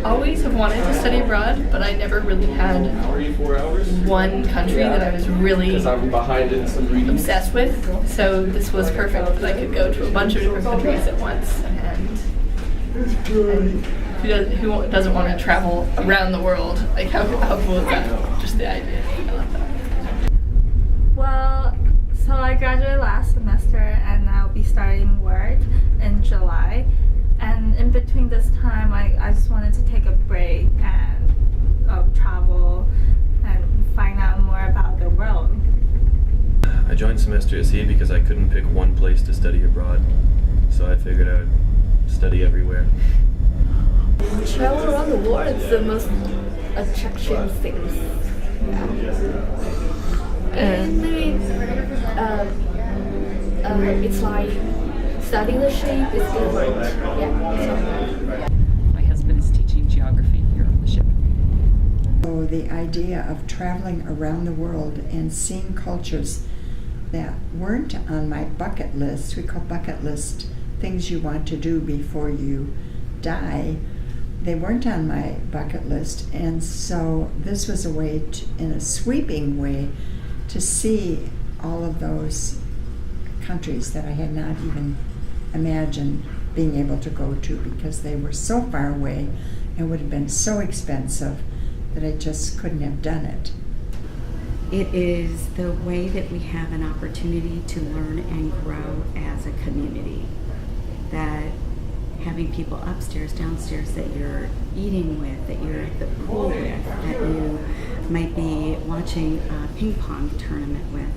always have wanted to study abroad, but I never really had one country that I was really obsessed with. So this was perfect that I could go to a bunch of different countries at once. And who doesn't want to travel around the world? Like how cool is that? Just the idea. I love that. Well, so I graduated last semester and I'll be starting work in July. And in between this time, I just wanted to take a break and travel and find out more about the world. I joined Semester C because I couldn't pick one place to study abroad, so I figured I would study everywhere. Travel around the world is the most attraction things. And it's like studying the shape is different. Yeah. My husband is teaching geography here on the ship. So the idea of traveling around the world and seeing cultures that weren't on my bucket list, we call bucket list things you want to do before you die, they weren't on my bucket list, and so this was a way to, in a sweeping way, to see all of those countries that I had not even imagined being able to go to because they were so far away and would have been so expensive that I just couldn't have done it. It is the way that we have an opportunity to learn and grow as a community. That having people upstairs, downstairs that you're eating with, that you're at the pool with, that you might be watching a ping pong tournament with.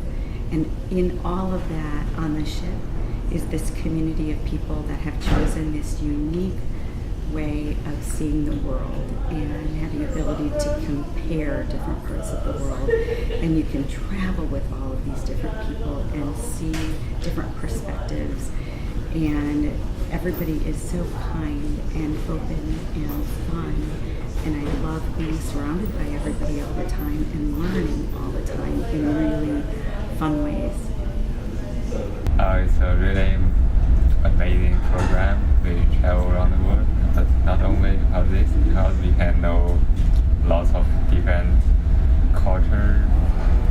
And in all of that on the ship is this community of people that have chosen this unique way of seeing the world and having the ability to compare different parts of the world. And you can travel with all of these different people and see different perspectives. And everybody is so kind and open and fun. And I love being surrounded by everybody all the time and learning all the time in really fun ways. It's a really amazing program. We travel around the world, but not only because we can know lots of different cultures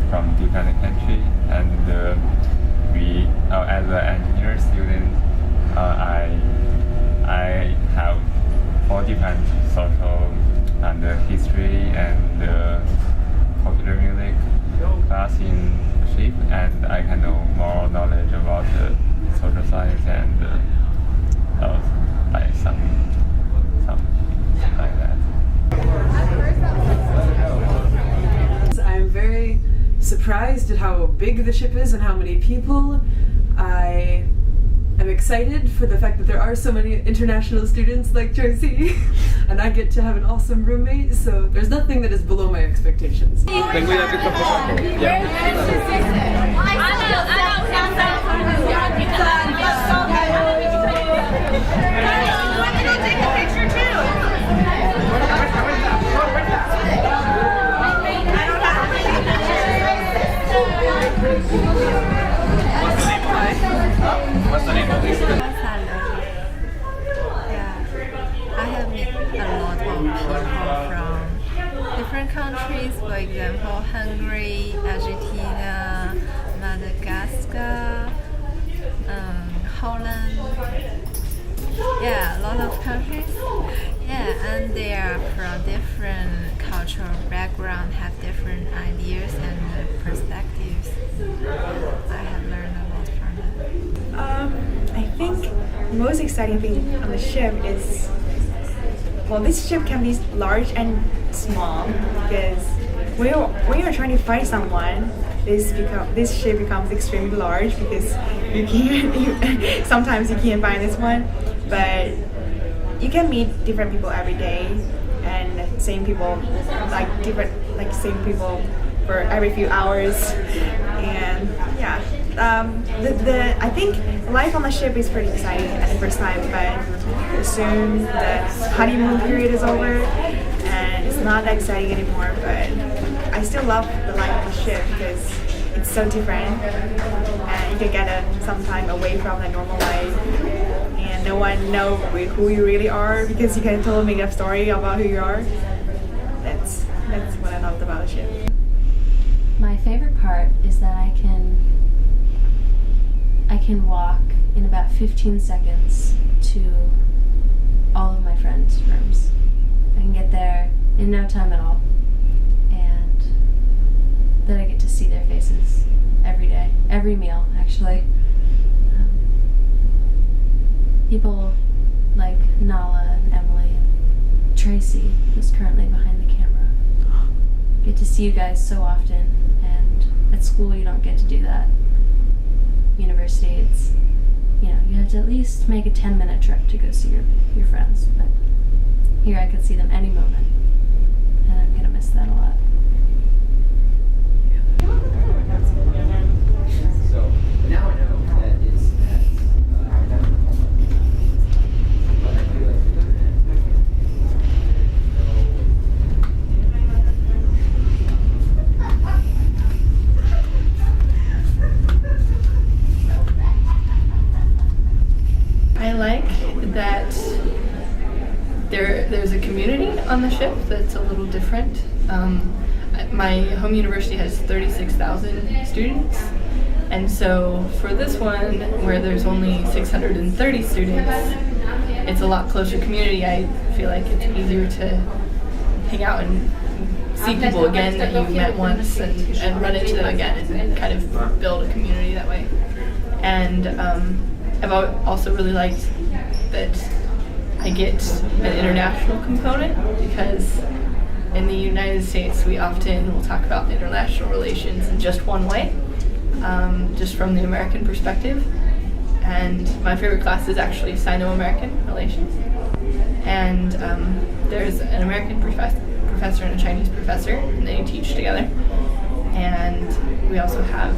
from different countries, and we, as an engineer student, I have 4 different social and history and popular music class in the ship, and I can know more knowledge about social science and like some like that. I'm very surprised at how big the ship is and how many people. I am excited for the fact that there are so many international students like Josie, and I get to have an awesome roommate, so there's nothing that is below my expectations. What's the name of this? I have met a lot of people from different countries, for example, Hungary, Argentina, Madagascar, Holland. Yeah, a lot of countries. Yeah, and they are from different cultural background, have different ideas and perspectives. I have learned a lot from them. I think the most exciting thing on the ship is, well, this ship can be large and small because when you're trying to find someone, this ship becomes extremely large because sometimes you can't find this one, but you can meet different people every day and same people same people for every few hours, and yeah. I think life on the ship is pretty exciting at the first time, but soon the honeymoon period is over and it's not that exciting anymore, but I still love the life on the ship because it's so different and you can get some time away from the normal life, and no one know who you really are because you can totally make up story about who you are. That's what I loved about the ship. My favorite part is that I can walk in about 15 seconds to all of my friends' rooms. I can get there in no time at all, and then I get to see their faces every day, every meal actually. People like Nala and Emily and Tracy, who's currently behind the camera. Get to see you guys so often, and at school you don't get to do that. University, it's, you have to at least make a 10-minute trip to go see your friends, but here I can see them any moment, and I'm gonna miss that a lot. So now I know that it's I like that there's a community on the ship that's a little different. My home university has 36,000 students, and so for this one, where there's only 630 students, it's a lot closer community. I feel like it's easier to hang out and see people again that you met once and run into them again and kind of build a community that way. And I've also really liked that I get an international component, because in the United States we often will talk about international relations in just one way, just from the American perspective. And my favorite class is actually Sino-American relations. And there's an American professor and a Chinese professor, and they teach together. And we also have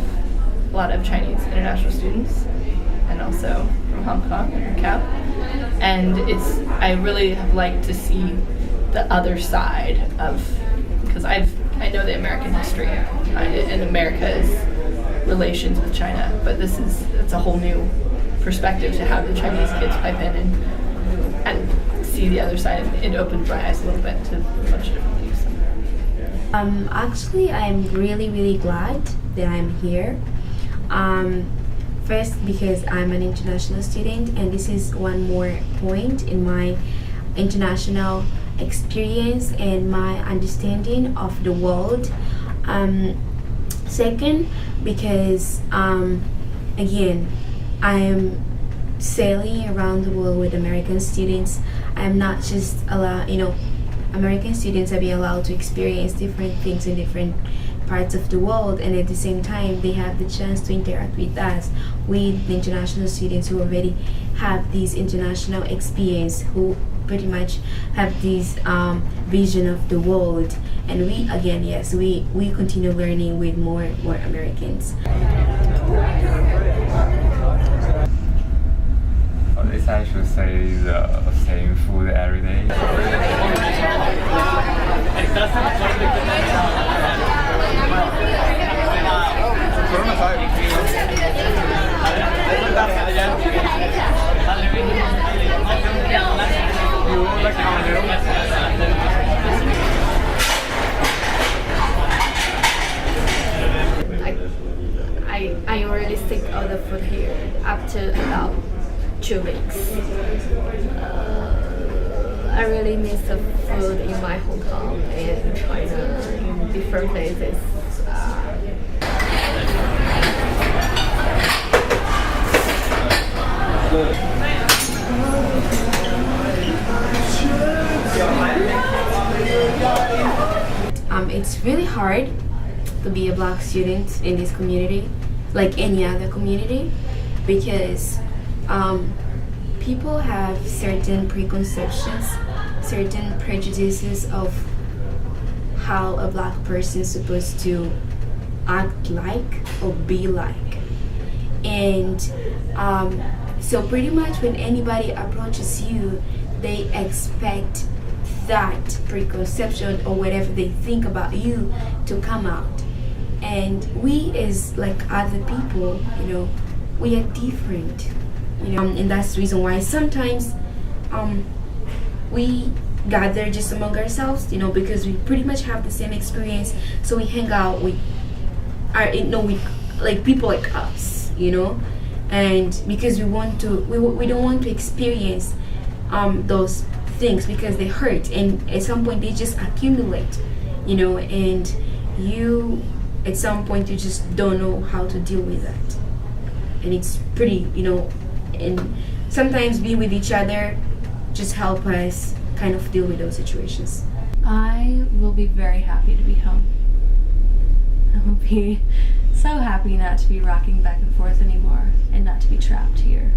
a lot of Chinese international students, and also from Hong Kong and Macau. And I really have liked to see the other side of, because I know the American history and America's relations with China, but it's a whole new perspective to have the Chinese kids pipe in and see the other side. It opens my eyes a little bit to a bunch of different things. Actually, I'm really glad that I'm here. First, because I'm an international student, and this is one more point in my international experience and my understanding of the world. Second, because again, I'm sailing around the world with American students. I'm not just American students are being allowed to experience different things in different parts of the world, and at the same time they have the chance to interact with us, with the international students who already have this international experience, who pretty much have this vision of the world. And we continue learning with more Americans. At least I should say the same food every day. I already sick of the food here after about 2 weeks. I really miss the food in my hometown and in China, in different places. It's really hard to be a black student in this community, like any other community, because people have certain preconceptions, certain prejudices of how a black person is supposed to act like or be like. And so pretty much when anybody approaches you, they expect that preconception or whatever they think about you to come out. And we as like other people, we are different. you know, and that's the reason why sometimes we gather just among ourselves, you know, because we pretty much have the same experience. So we hang out with like people like us, you know, and because we don't want to experience those things because they hurt, and at some point they just accumulate, you know, and you at some point you just don't know how to deal with that, and it's pretty, you know, and sometimes being with each other just help us kind of deal with those situations. I will be very happy to be home. I will be so happy not to be rocking back and forth anymore and not to be trapped here.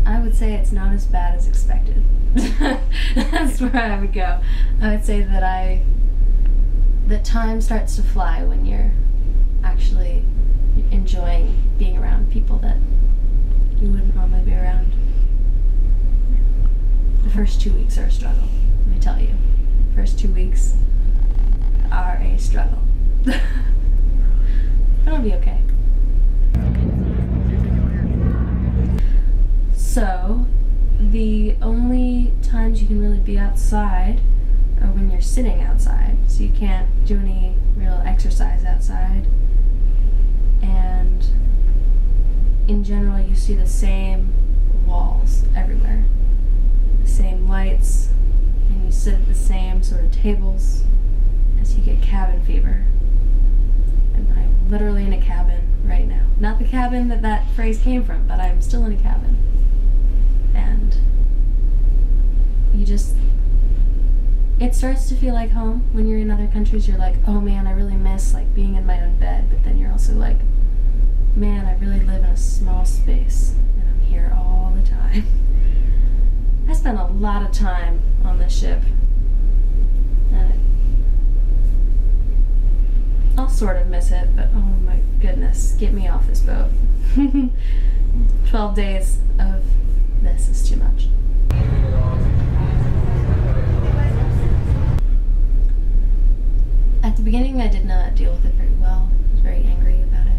I would say it's not as bad as expected. That's where I would go. I would say that time starts to fly when you're actually enjoying being around people that you wouldn't normally be around. The first 2 weeks are a struggle, let me tell you. First 2 weeks are a struggle. But it'll be okay. So, the only times you can really be outside are when you're sitting outside. So you can't do any real exercise outside. And in general, you see the same walls everywhere. The same lights, and you sit at the same sort of tables as you get cabin fever. And I'm literally in a cabin right now. Not the cabin that phrase came from, but I'm still in a cabin. And it starts to feel like home. When you're in other countries, you're like, oh man, I really miss like being in my own bed. But then you're also like, man, I really live in a small space and I'm here all the time. I spent a lot of time on this ship. And I'll sort of miss it, but oh my goodness, get me off this boat. 12 days of this is too much. At the beginning, I did not deal with it very well. I was very angry about it,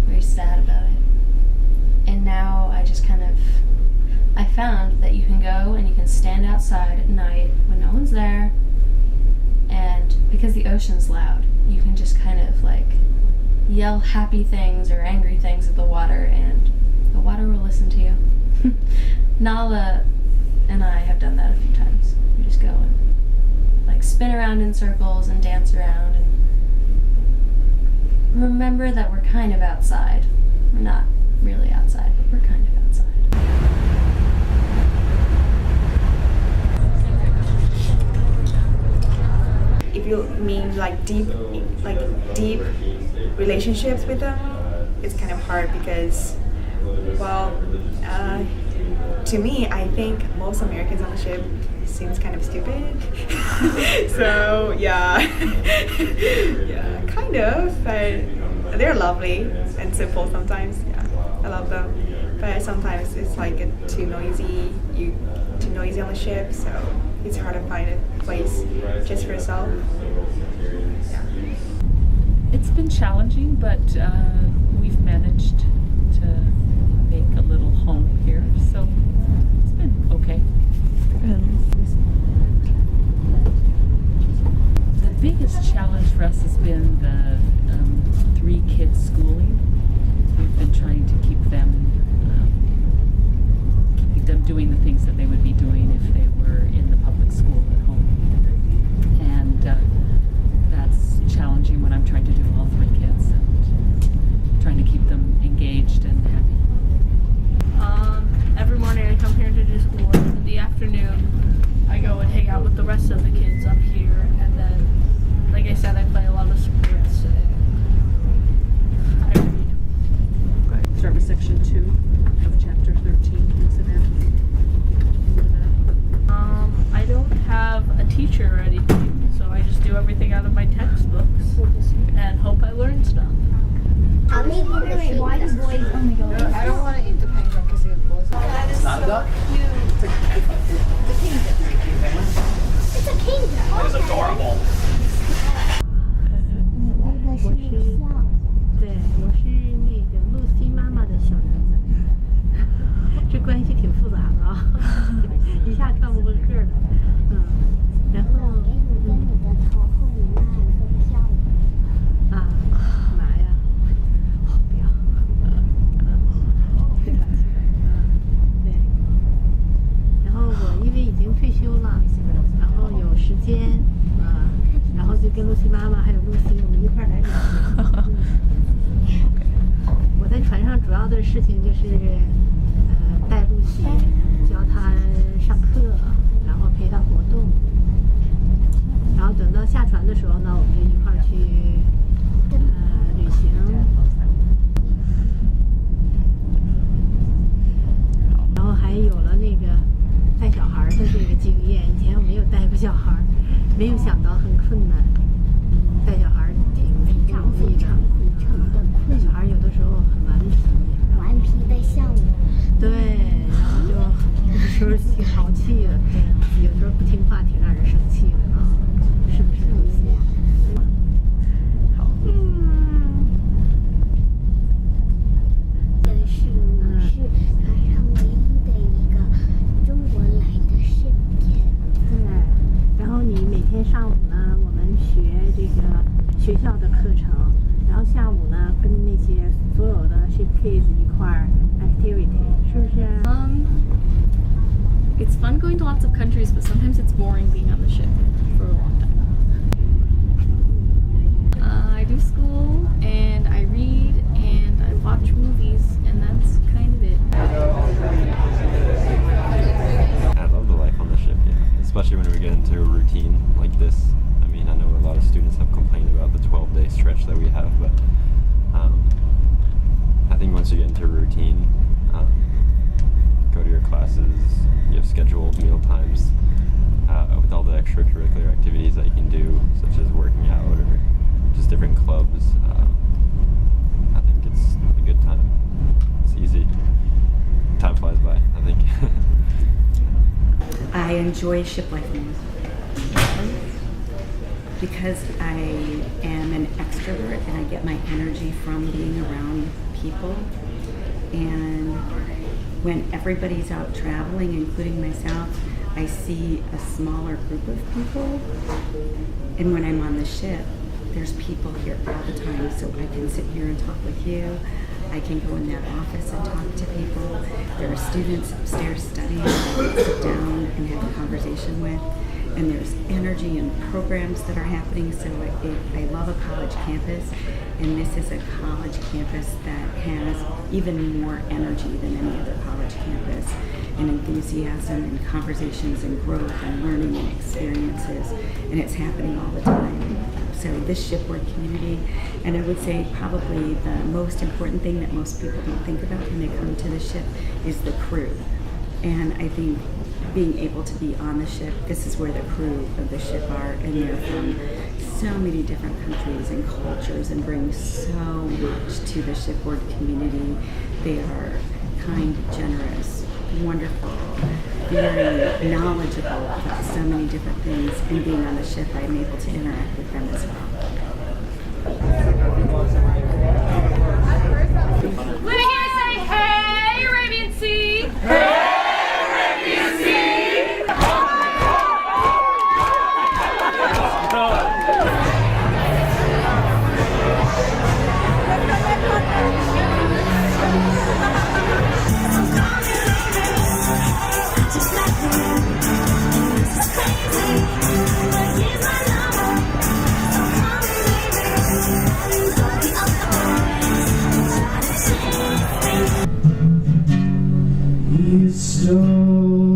very sad about it. And now I found that you can go and you can stand outside at night when no one's there, and because the ocean's loud, you can just kind of like yell happy things or angry things at the water, and the water will listen to you. Nala and I have done that a few times. We just go and like spin around in circles and dance around and remember that we're kind of outside. We're not really outside, but we're kind of outside. If you mean like deep relationships with them, it's kind of hard because, well, to me, I think most Americans on the ship seems kind of stupid. So yeah, yeah, kind of. But they're lovely and simple sometimes. Yeah, I love them. But sometimes it's like too noisy. Too noisy on the ship, so it's hard to find a place just for yourself. Yeah. It's been challenging, but we've managed to make a little home here, so it's been okay. The biggest challenge for us has been the 3 kids schooling. We've been trying to keep them doing the things that they would be doing if they were in the public school at home, and that's challenging when I'm trying to do all 3 kids and trying to keep them engaged and happy. Every morning I come here to do school, and in the afternoon I go and hang out with the rest of the kids up here, and then, like I said, I play a lot of sports and I read. Start with section 2 of chapter 13, incident. I don't have a teacher or anything, so I just do everything out of my textbooks and hope I learn stuff. Why do boys only go? I don't want to eat the penguin because it was. It's not a duck? It's a kingdom. It's a kingdom. It is adorable. 跟露西妈妈还有露西，我们一块儿来旅行。我在船上主要的事情就是，带露西，教她上课，然后陪她活动。然后等到下船的时候呢，我们就一块儿去，旅行。然后还有了那个带小孩的这个经验，以前我没有带过小孩，没有想到很困难。带小孩挺不容易的，小孩有的时候很顽皮的像我。对，然后就有的时候挺淘气的，有时候不听话，挺让人生气的啊，是不是露西？好。我是船上唯一的一个中国来的视频。对，然后你每天上午呢，我们学这个学校的课程，然后下午呢跟那些所有的 ship kids 一块儿 activity， 是不是？It's fun going to lots of countries, but sometimes it's boring being on the ship for a long time. I do school, and I read, and I watch movies, and that's kind of it. I love the life on the ship, yeah. Especially when we get into a routine like this. I mean, I know a lot of students have complained about the 12-day stretch that we have, but I think once you get into a routine, go to your classes, you have scheduled meal times, with all the extracurricular activities that you can do, such as working out or just different clubs. I think it's a good time. It's easy. Time flies by, I think. I enjoy ship life more because I am an extrovert and I get my energy from being around people. And when everybody's out traveling, including myself, I see a smaller group of people. And when I'm on the ship, there's people here all the time, so I can sit here and talk with you. I can go in that office and talk to people. There are students upstairs studying that I can sit down and have a conversation with. And there's energy and programs that are happening, so I love a college campus. And this is a college campus that has even more energy than any other college campus, and enthusiasm and conversations and growth and learning and experiences, and it's happening all the time. So this shipboard community, and I would say probably the most important thing that most people don't think about when they come to the ship is the crew. And I think being able to be on the ship, this is where the crew of the ship are, and they're from so many different countries and cultures and bring so much to the shipboard community. They are kind, generous, wonderful, very knowledgeable about so many different things, and being on the ship, I'm able to interact with them as well. We're here to say, hey, Arabian Sea! Hey! You stole